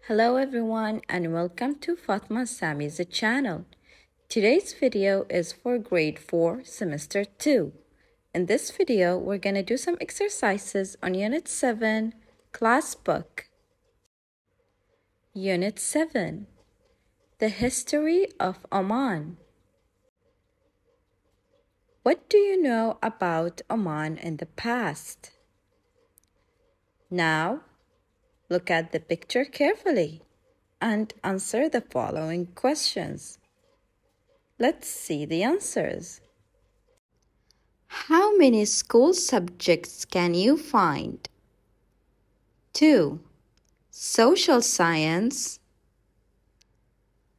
Hello everyone and welcome to Fatma Sami's channel. Today's video is for grade 4 semester 2. In this video we're going to do some exercises on unit 7 class book. Unit 7, the history of Oman. What do you know about Oman in the past? Now look at the picture carefully and answer the following questions. Let's see the answers. How many school subjects can you find? 2. Social science,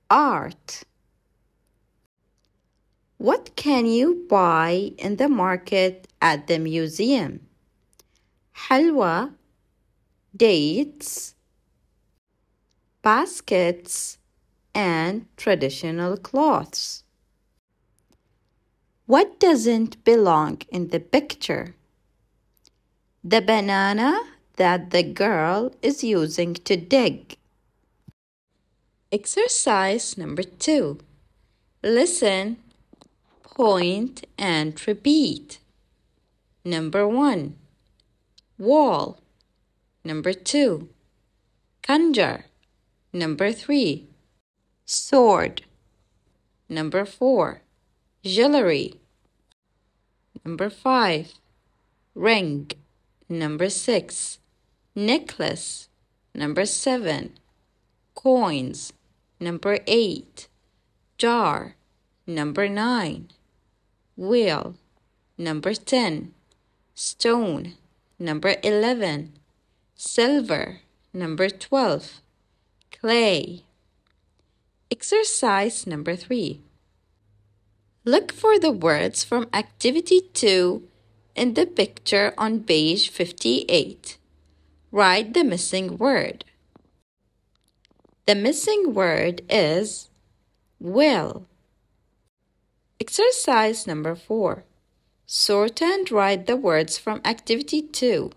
art. What can you buy in the market at the museum? Halwa, dates, baskets, and traditional clothes. What doesn't belong in the picture? The banana that the girl is using to dig. Exercise number 2. Listen, point, and repeat. Number 1. Wall. Number 2. Conjure. Number 3. Sword. Number 4. Jewelry. Number 5. Ring. Number 6. Necklace. Number 7. Coins. Number 8. Jar. Number 9. Wheel. Number 10. Stone. Number 11. Silver. Number 12. Clay. Exercise number 3. Look for the words from activity 2 in the picture on page 58. Write the missing word. The missing word is will. Exercise number 4. Sort and write the words from activity 2.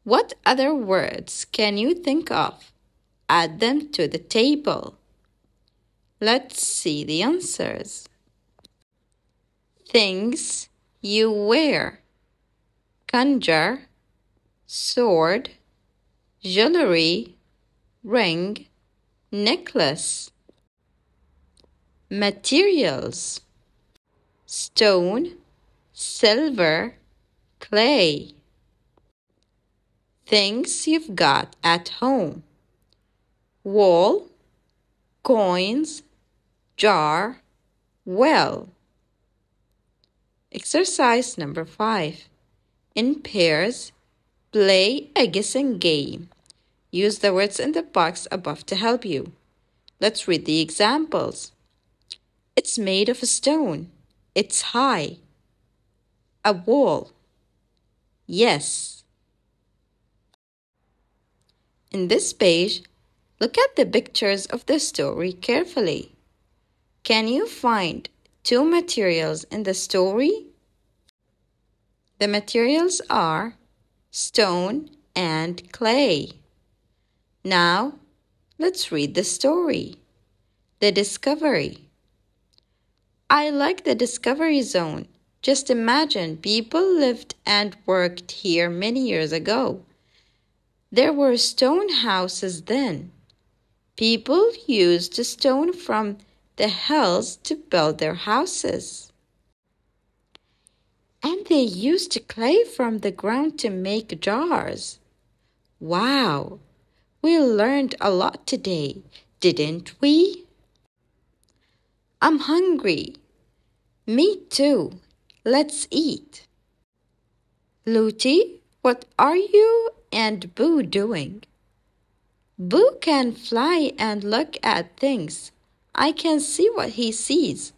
What other words can you think of? Add them to the table. Let's see the answers. Things you wear. Conjure, sword, jewelry, ring, necklace. Materials. Stone, silver, clay. Things you've got at home. Wall, coins, jar, well. Exercise number 5. In pairs, play a guessing game. Use the words in the box above to help you. Let's read the examples. It's made of stone. It's high. A wall. Yes. In this page, look at the pictures of the story carefully. Can you find 2 materials in the story? The materials are stone and clay. Now, let's read the story. The discovery. I like the discovery zone. Just imagine people lived and worked here many years ago. There were stone houses then. People used stone from the hills to build their houses. And they used clay from the ground to make jars. Wow! We learned a lot today, didn't we? I'm hungry. Me too. Let's eat. Luti, what are you and Boo doing? Boo can fly and look at things. I can see what he sees.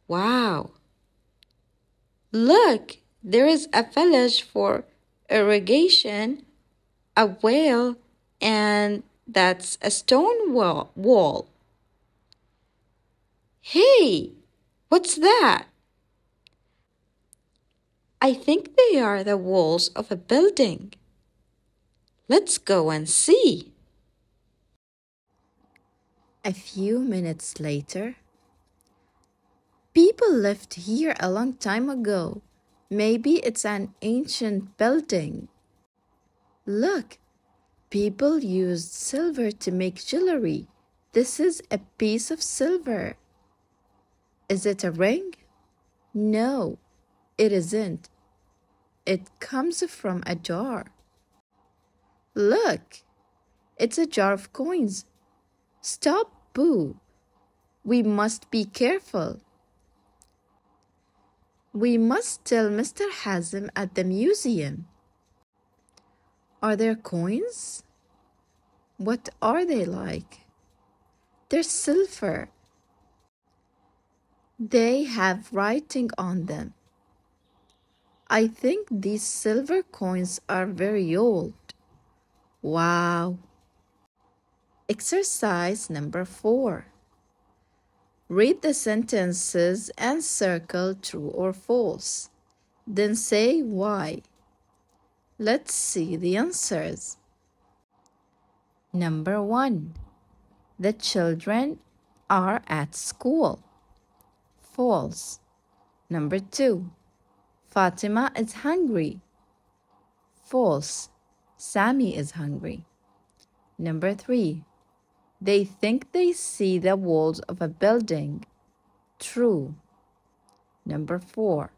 Wow! Look, there is a village for irrigation, a well, and that's a stone wall. Hey, what's that? I think they are the walls of a building. Let's go and see. A few minutes later, people lived here a long time ago. Maybe it's an ancient building. Look, people used silver to make jewelry. This is a piece of silver. Is it a ring? No, it isn't. It comes from a jar. Look, it's a jar of coins. Stop, Boo. We must be careful. We must tell Mr. Hazem at the museum. Are there coins? What are they like? They're silver. They have writing on them. I think these silver coins are very old. Wow. Exercise number 4. Read the sentences and circle true or false. Then say why. Let's see the answers. Number 1. The children are at school. False. Number 2. Fatima is hungry. False. Sami is hungry. Number 3. They think they see the walls of a building. True. Number 4.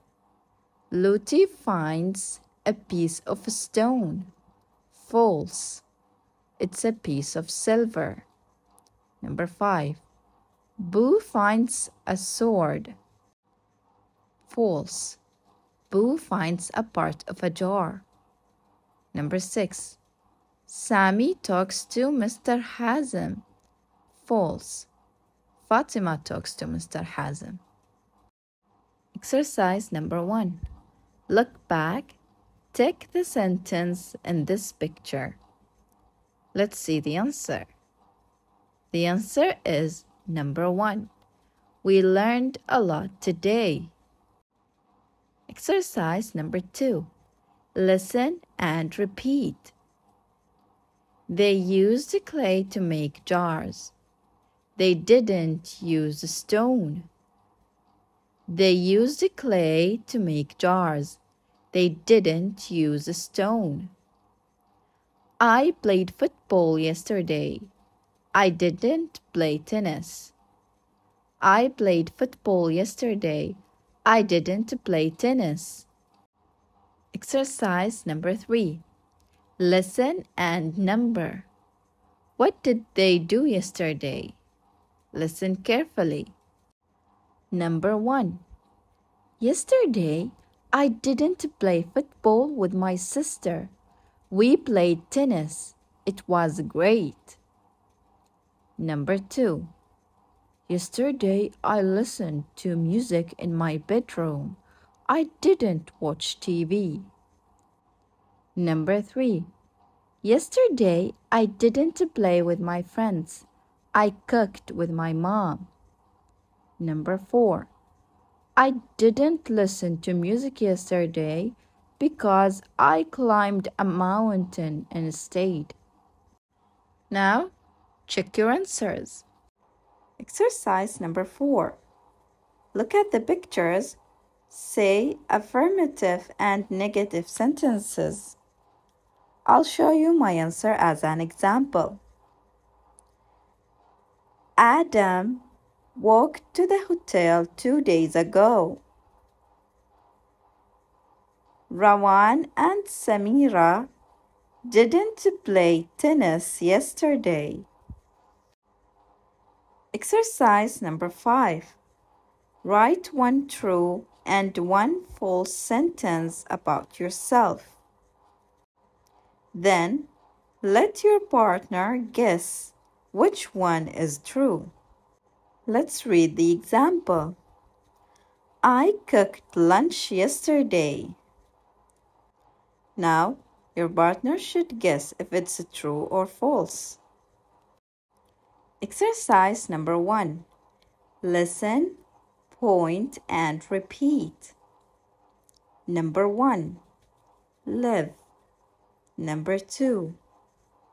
Luti finds a piece of stone. False. It's a piece of silver. Number 5. Boo finds a sword. False. Boo finds a part of a jar. Number 6. Sami talks to Mr. Hazem. False. Fatima talks to Mr. Hazem. Exercise number 1. Look back. Tick the sentence in this picture. Let's see the answer. The answer is number 1. We learned a lot today. Exercise number 2. Listen and repeat. They used clay to make jars. They didn't use stone. They used clay to make jars. They didn't use stone. I played football yesterday. I didn't play tennis. I played football yesterday. I didn't play tennis. Exercise number 3. Listen and number. What did they do yesterday? Listen carefully. Number 1. Yesterday, I didn't play football with my sister. We played tennis. It was great. Number 2. Yesterday, I listened to music in my bedroom. I didn't watch TV. Number 3. Yesterday, I didn't play with my friends. I cooked with my mom. Number 4. I didn't listen to music yesterday because I climbed a mountain instead. Now, check your answers. Exercise number 4. Look at the pictures. Say affirmative and negative sentences. I'll show you my answer as an example. Adam walked to the hotel 2 days ago. Rawan and Samira didn't play tennis yesterday. Exercise number 5. Write one true and one false sentence about yourself. Then, let your partner guess which one is true. Let's read the example. I cooked lunch yesterday. Now, your partner should guess if it's true or false. Exercise number 1. Listen, point, and repeat. Number 1. Live. Number 2.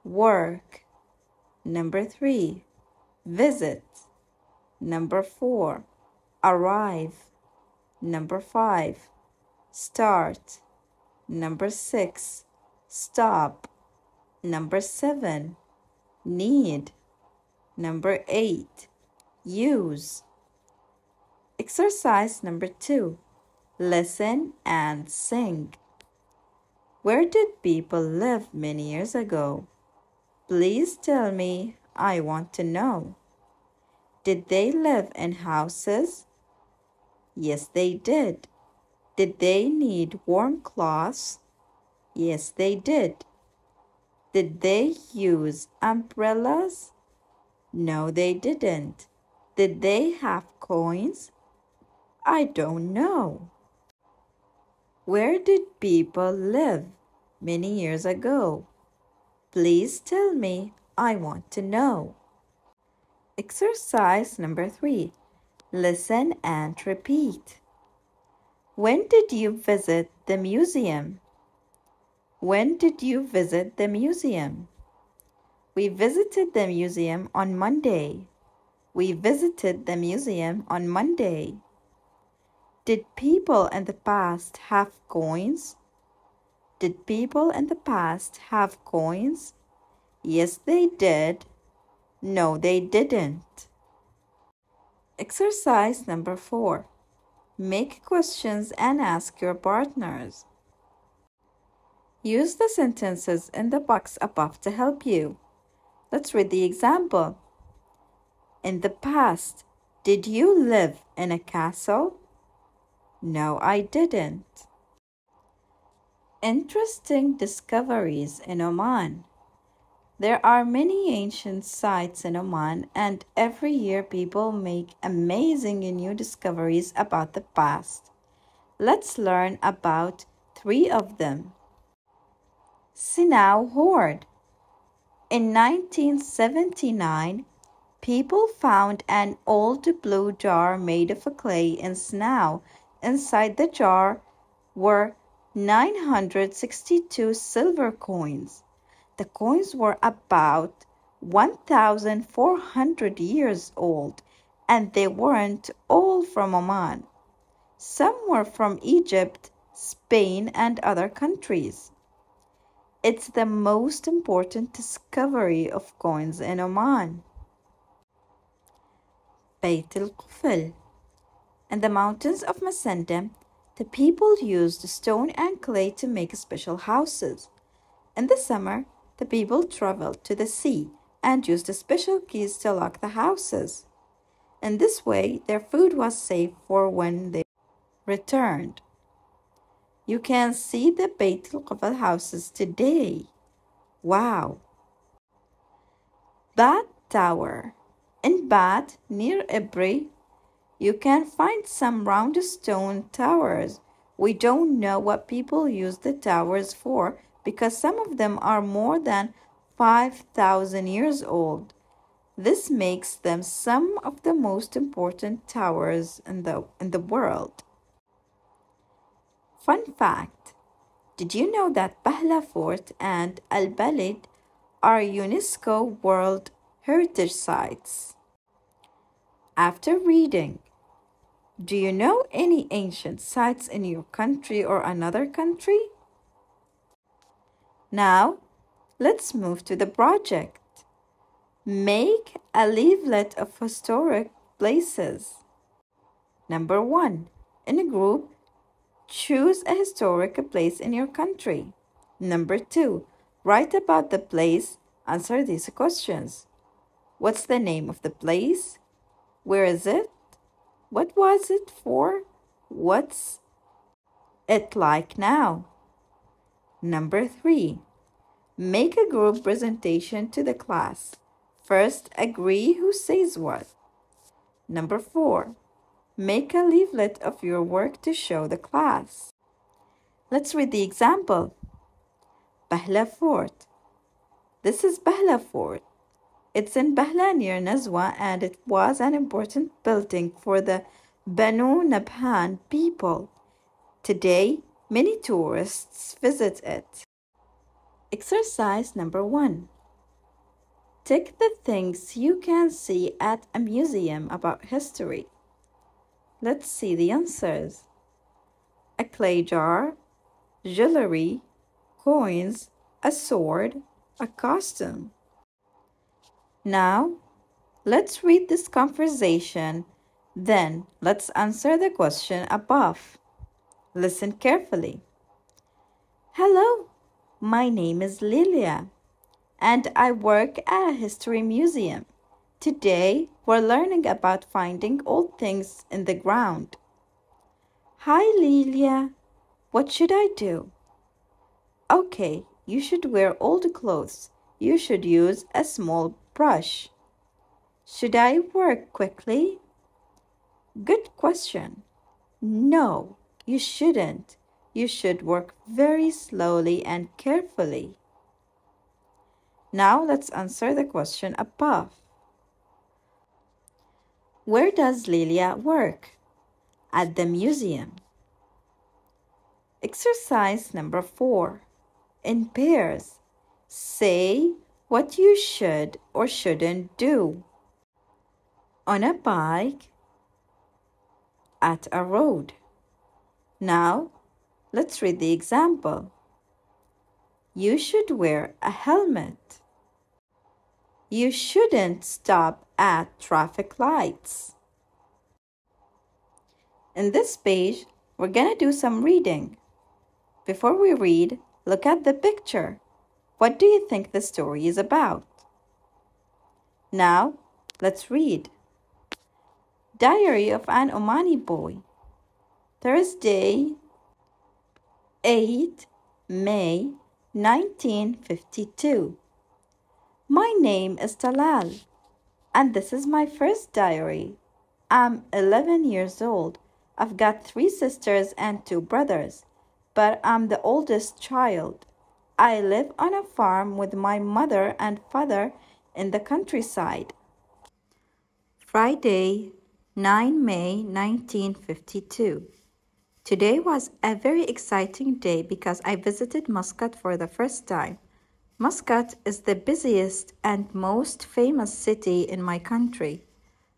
Work. Number 3. visit. Number 4, arrive. Number 5, start. Number 6, stop. Number 7, need. Number 8, use. Exercise number 2, listen and sing. Where did people live many years ago? Please tell me, I want to know. Did they live in houses? Yes, they did. Did they need warm cloths? Yes, they did. Did they use umbrellas? No, they didn't. Did they have coins? I don't know. Where did people live many years ago? Please tell me, I want to know. Exercise number 3. Listen and repeat. When did you visit the museum? When did you visit the museum? We visited the museum on Monday. We visited the museum on Monday. Did people in the past have coins? Did people in the past have coins? Yes, they did. No, they didn't. Exercise number 4. Make questions and ask your partners. Use the sentences in the box above to help you. Let's read the example. In the past, did you live in a castle? No, I didn't. Interesting discoveries in Oman. There are many ancient sites in Oman, and every year people make amazing and new discoveries about the past. Let's learn about 3 of them. Sinau Hoard. In 1979, people found an old blue jar made of clay in Sinau. Inside the jar were 962 silver coins. The coins were about 1,400 years old, and they weren't all from Oman. Some were from Egypt, Spain, and other countries. It's the most important discovery of coins in Oman. Beit al-Qufl. In the mountains of Masanda, the people used stone and clay to make special houses. In the summer, the people traveled to the sea and used special keys to lock the houses. In this way, their food was safe for when they returned. You can see the Beit al-Qufl houses today. Wow! Bat Tower. In Bat, near Ibri, you can find some round stone towers. We don't know what people use the towers for because some of them are more than 5,000 years old. This makes them some of the most important towers in the world. Fun fact: did you know that Bahla Fort and Al Balid are UNESCO World Heritage Sites? After reading, do you know any ancient sites in your country or another country? Now, let's move to the project. Make a leaflet of historic places. Number 1. In a group, choose a historic place in your country. Number 2. Write about the place. Answer these questions. What's the name of the place? Where is it? What was it for? What's it like now? Number 3. Make a group presentation to the class. First, agree who says what. Number 4. Make a leaflet of your work to show the class. Let's read the example. Bahla Fort. This is Bahla Fort. It's in Bahla near Nazwa, and it was an important building for the Banu Nabhan people. Today, many tourists visit it. Exercise number 1. Tick the things you can see at a museum about history. Let's see the answers. A clay jar, jewelry, coins, a sword, a costume. Now, let's read this conversation, then let's answer the question above. Listen carefully. Hello, my name is Lilia, and I work at a history museum. Today, we're learning about finding old things in the ground. Hi, Lilia. What should I do? Okay, you should wear old clothes. You should use a small brush. Should I work quickly? Good question. No, you shouldn't. You should work very slowly and carefully. Now let's answer the question above. Where does Lilia work? At the museum. Exercise number 4. In pairs, say what you should or shouldn't do. On a bike, at a road. Now, let's read the example. You should wear a helmet. You shouldn't stop at traffic lights. In this page, we're gonna do some reading. Before we read, look at the picture. What do you think the story is about? Now, let's read. Diary of an Omani boy. Thursday, 8 May 1952. My name is Talal, and this is my first diary. I'm 11 years old. I've got 3 sisters and 2 brothers, but I'm the oldest child. I live on a farm with my mother and father in the countryside. Friday, 9 May 1952. Today was a very exciting day because I visited Muscat for the first time. Muscat is the busiest and most famous city in my country.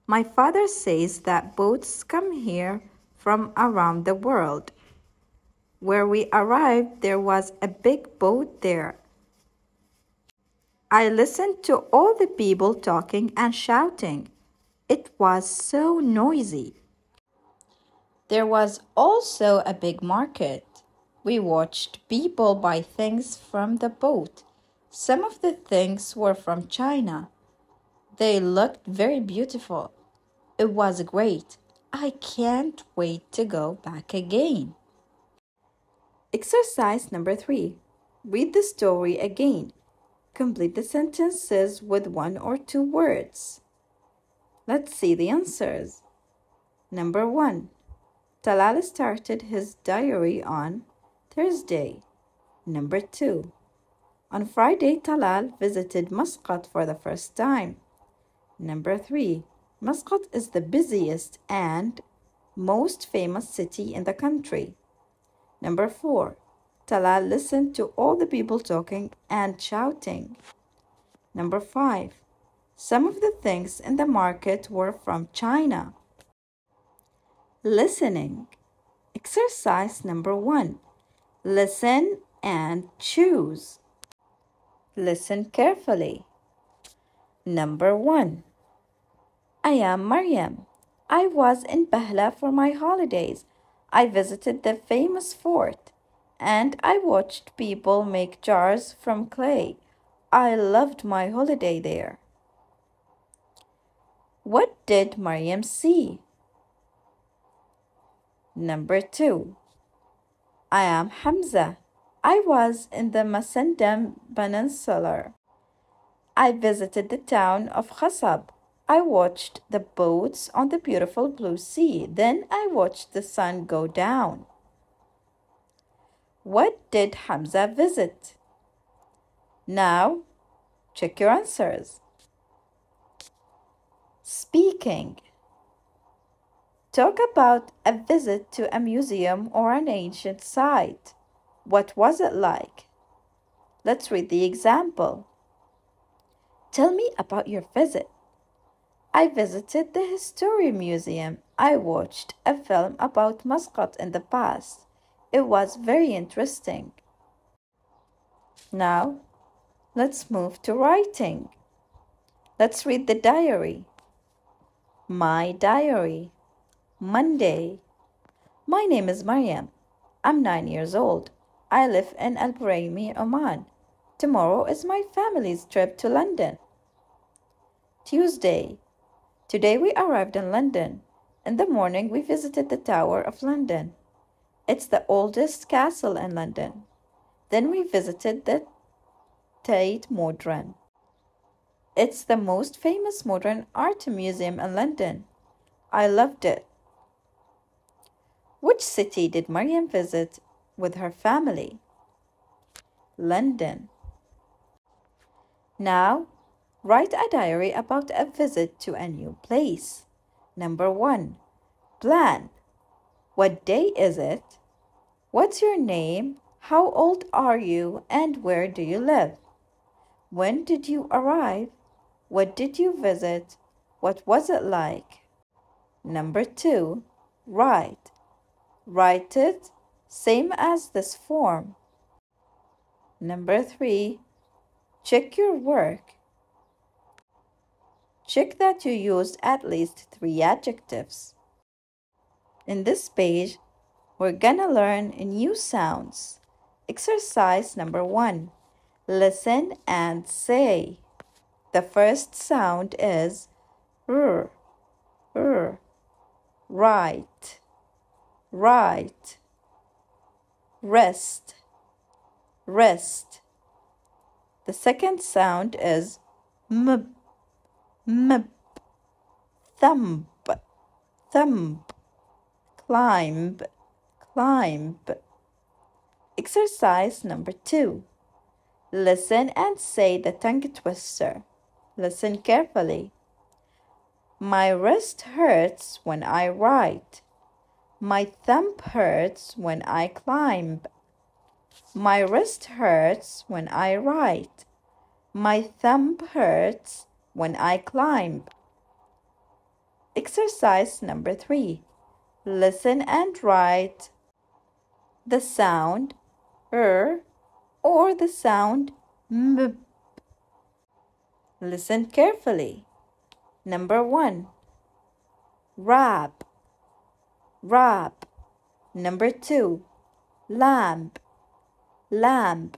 My father says that boats come here from around the world. Where we arrived, there was a big boat there. I listened to all the people talking and shouting. It was so noisy. There was also a big market. We watched people buy things from the boat. Some of the things were from China. They looked very beautiful. It was great. I can't wait to go back again. Exercise number 3. Read the story again. Complete the sentences with 1 or 2 words. Let's see the answers. Number 1. Talal started his diary on Thursday. Number 2. On Friday, Talal visited Muscat for the first time. Number 3. Muscat is the busiest and most famous city in the country. Number 4. Talal listened to all the people talking and shouting. Number 5. Some of the things in the market were from China. Listening. Exercise number 1. Listen and choose. Listen carefully. Number 1. I am Maryam. I was in Bahla for my holidays. I visited the famous fort and I watched people make jars from clay. I loved my holiday there. What did Maryam see? Number 2. I am Hamza. I was in the Masandam Peninsula. I visited the town of Khasab. I watched the boats on the beautiful blue sea. Then I watched the sun go down. What did Hamza visit? Now, check your answers. Speaking. Talk about a visit to a museum or an ancient site. What was it like? Let's read the example. Tell me about your visit. I visited the History Museum. I watched a film about Muscat in the past. It was very interesting. Now, let's move to writing. Let's read the diary. My diary. Monday. My name is Mariam. I'm 9 years old. I live in Al Braymi, Oman. Tomorrow is my family's trip to London. Tuesday. Today we arrived in London. In the morning we visited the Tower of London. It's the oldest castle in London. Then we visited the Tate Modern. It's the most famous modern art museum in London. I loved it. Which city did Mariam visit with her family? London. Now, write a diary about a visit to a new place. Number 1. Plan. What day is it? What's your name? How old are you and where do you live? When did you arrive? What did you visit? What was it like? Number 2. Write. Write it same as this form. Number 3. Check your work. Check that you used at least 3 adjectives. In this page, we're gonna learn new sounds. Exercise number 1. Listen and say. The first sound is r, r. Right, right. Rest, rest. The second sound is m, m. Thumb, thumb. Climb, climb. Exercise number 2. Listen and say the tongue twister. Listen carefully. My wrist hurts when I write. My thumb hurts when I climb. My wrist hurts when I write. My thumb hurts when I climb. Exercise number 3. Listen and write the sound or the sound m. Listen carefully. Number 1. Wrap, wrap. Number 2. Lamp, lamp.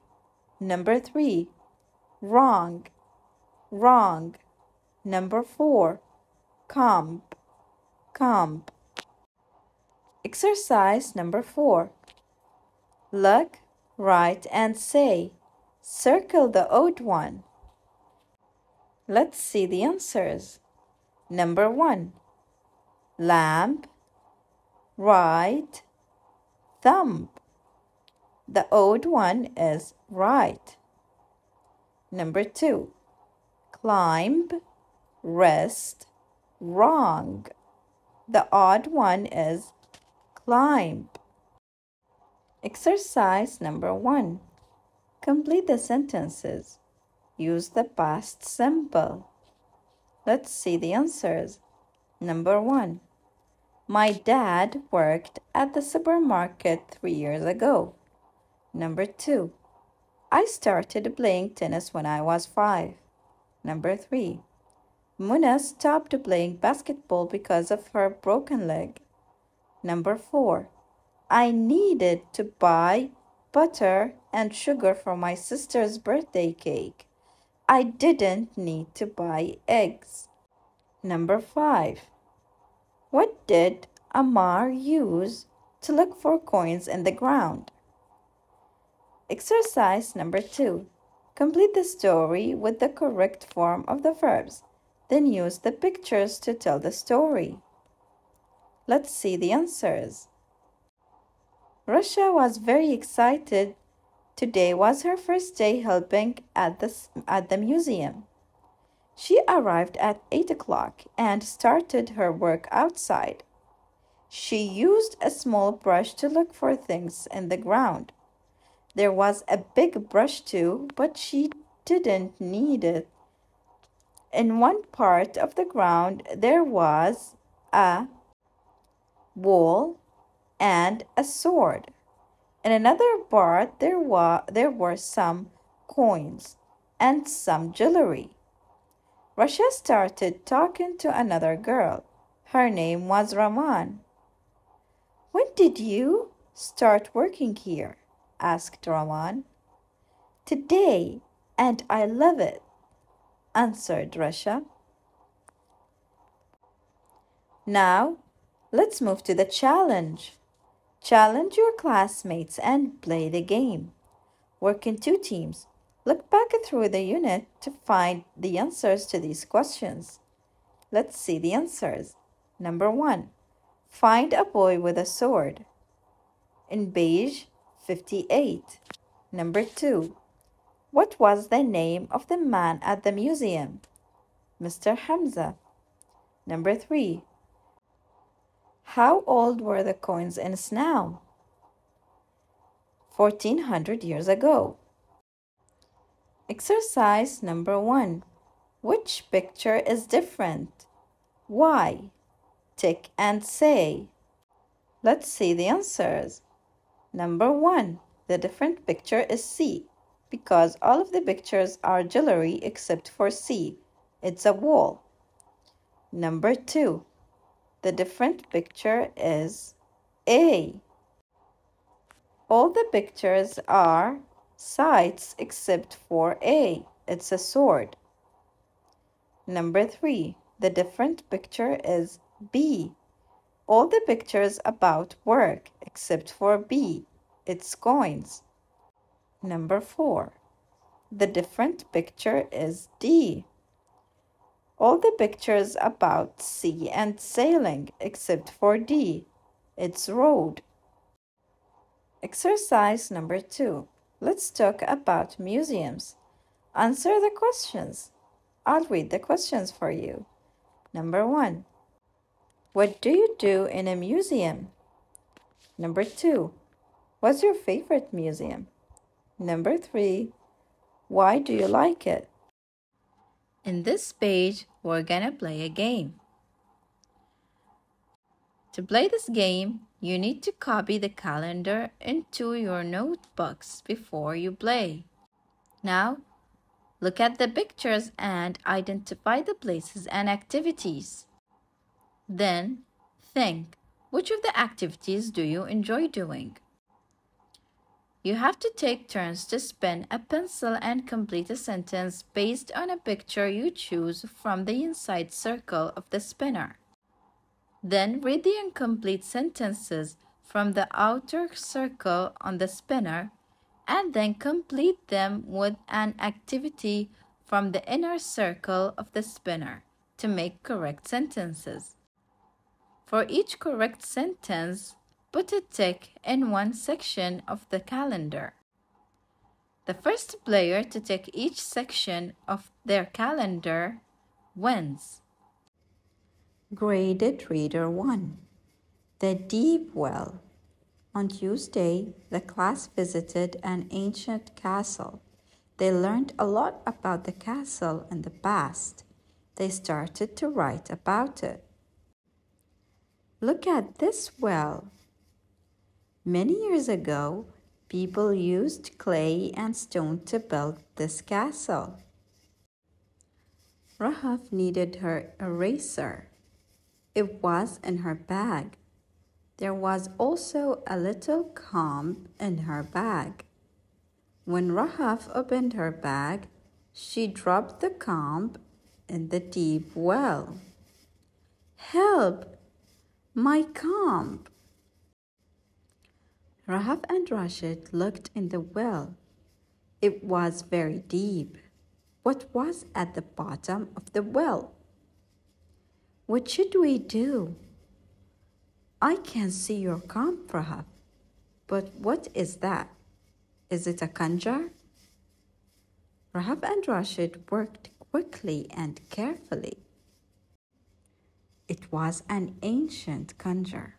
Number 3. Wrong, wrong. Number 4. Comb, comb. Exercise number 4. Look, write and say. Circle the odd one. Let's see the answers. Number 1. Lamp, right, thumb. The odd one is right. Number 2. Climb, rest, wrong. The odd one is climb. Exercise number 1. Complete the sentences. Use the past simple. Let's see the answers. Number 1. My dad worked at the supermarket 3 years ago. Number 2. I started playing tennis when I was 5. Number 3. Muna stopped playing basketball because of her broken leg. Number 4. I needed to buy butter and sugar for my sister's birthday cake. I didn't need to buy eggs. Number 5. What did Amar use to look for coins in the ground? Exercise number 2. Complete the story with the correct form of the verbs. Then use the pictures to tell the story. Let's see the answers. Russia was very excited. Today was her first day helping at the museum. She arrived at 8 o'clock and started her work outside. She used a small brush to look for things in the ground. There was a big brush too, but she didn't need it. In one part of the ground, there was a wall and a sword. In another part, there were some coins and some jewelry. Rasha started talking to another girl. Her name was Raman. When did you start working here? Asked Raman. Today, and I love it, answered Rasha. Now, let's move to the challenge. Challenge your classmates and play the game. Work in 2 teams. Look back through the unit to find the answers to these questions. Let's see the answers. Number 1. Find a boy with a sword. In page 58. Number 2. What was the name of the man at the museum? Mr. Hamza. Number 3. How old were the coins in snow? 1400 years ago. Exercise number 1. Which picture is different? Why? Tick and say. Let's see the answers. Number 1. The different picture is C, because all of the pictures are jewelry except for C. It's a wall. Number 2. The different picture is A. All the pictures are sides except for A. It's a sword. Number 3. The different picture is B. All the pictures about work except for B. It's coins. Number 4. The different picture is D. All the pictures about sea and sailing except for D. It's road. Exercise number 2. Let's talk about museums. Answer the questions. I'll read the questions for you. Number 1. What do you do in a museum? Number 2. What's your favorite museum? Number 3. Why do you like it? In this page, we're gonna play a game. To play this game, you need to copy the calendar into your notebooks before you play. Now, look at the pictures and identify the places and activities. Then, think, which of the activities do you enjoy doing? You have to take turns to spin a pencil and complete a sentence based on a picture you choose from the inside circle of the spinner. Then read the incomplete sentences from the outer circle on the spinner and then complete them with an activity from the inner circle of the spinner to make correct sentences. For each correct sentence, put a tick in one section of the calendar. The first player to tick each section of their calendar wins. Graded Reader 1. The Deep Well. On Tuesday, the class visited an ancient castle. They learned a lot about the castle in the past. They started to write about it. Look at this well. Many years ago, people used clay and stone to build this castle. Rahaf needed her eraser. It was in her bag. There was also a little comb in her bag. When Rahaf opened her bag, she dropped the comb in the deep well. Help! My comb! Rahaf and Rashid looked in the well. It was very deep. What was at the bottom of the well? What should we do? I can see your comb, Rahaf. But what is that? Is it a conjure? Rahaf and Rashid worked quickly and carefully. It was an ancient conjure.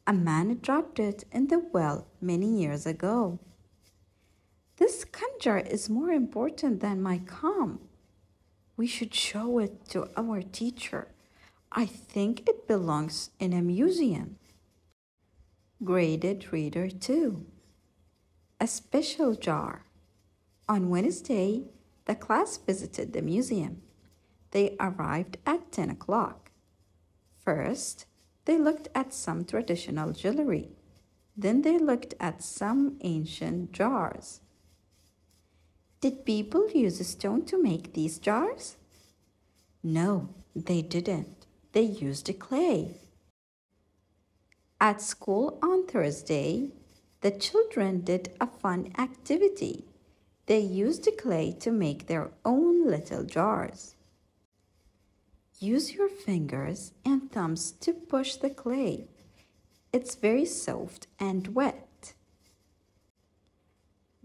A man dropped it in the well many years ago. This conjure is more important than my comb. We should show it to our teacher. I think it belongs in a museum. Graded Reader 2. A special jar. On Wednesday, the class visited the museum. They arrived at 10 o'clock. First, they looked at some traditional jewelry. Then they looked at some ancient jars. Did people use stone to make these jars? No, they didn't. They used clay. At school on Thursday, the children did a fun activity. They used clay to make their own little jars. Use your fingers and thumbs to push the clay. It's very soft and wet.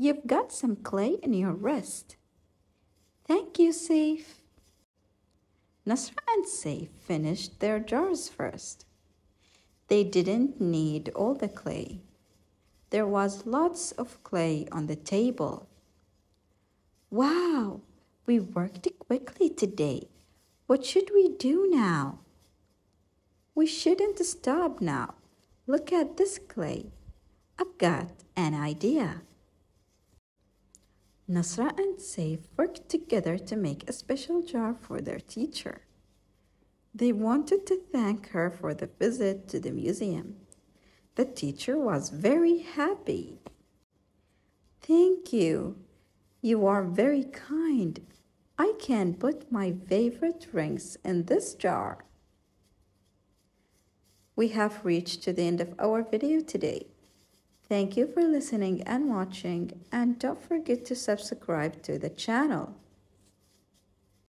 You've got some clay in your wrist. Thank you, Saif. Nasra and Saif finished their jars first. They didn't need all the clay. There was lots of clay on the table. Wow, we worked quickly today. What should we do now? We shouldn't stop now. Look at this clay. I've got an idea. Nasra and Saif worked together to make a special jar for their teacher. They wanted to thank her for the visit to the museum. The teacher was very happy. Thank you. You are very kind. I can put my favorite rings in this jar. We have reached to the end of our video today. Thank you for listening and watching, and don't forget to subscribe to the channel.